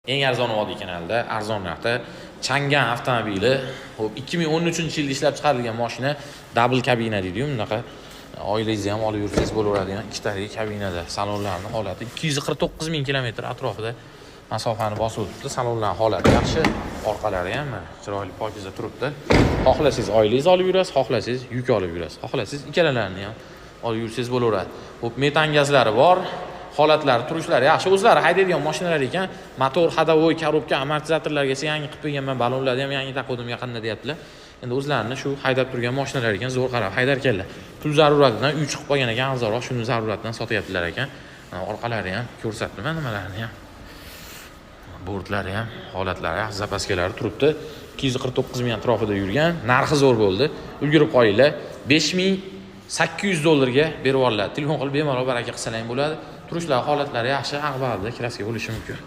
Eng arzon vodiy kanalida arzon narxda Chang'an avtomobili. Xo'p, 2013-yilda ishlab chiqarilgan mashina, double kabina deydi-yu, bunaqa oilangizni ham olib yursangiz bo'laveradigan ikkitalik kabinada. Salonlarning holati 249 ming kilometr atrofida masofani bosib o'tibdi. Salonlarning holati yaxshi, orqalari ham chiroyli, pokiza turibdi. Xohlasangiz oilangizni olib yurasiz, xohlasangiz yuk olib yurasiz, xohlasangiz ikkalalarini ham olib yursangiz bo'laveradi. Xo'p, metan gazlari bor. Holatlari, turishlari yaxshi. O'zlari haydaydigan mashinalar ekan. Motor, hadovoy, korobka, amortizatorlargacha yangi qilib qo'yganman, balonlarni ham yangi taqdim yaqinda deyaptilar. Endi o'zlarini shu haydab turgan mashinalar ekan, zo'r qarab haydar ekanlar. Pul zaruratidan uy chiqib qolgan ekan, arzonroq shuni zaruratidan sotyaptilar ekan. Orqalari ham ko'rsatdim nimalarni ham. Bordlari ham, holatlari yaxshi, zapaskalari turibdi. 249 ming atrofida yurgan, narxi zo'r bo'ldi. Ulgurib qo'yinglar. 5800 dollarga berib yuboriladi. Telefon qilib bemalol baraka qilsalar ham bo'ladi. Turishlar holatlari yaxshi, aqbalda kraska bo'lishi mumkin.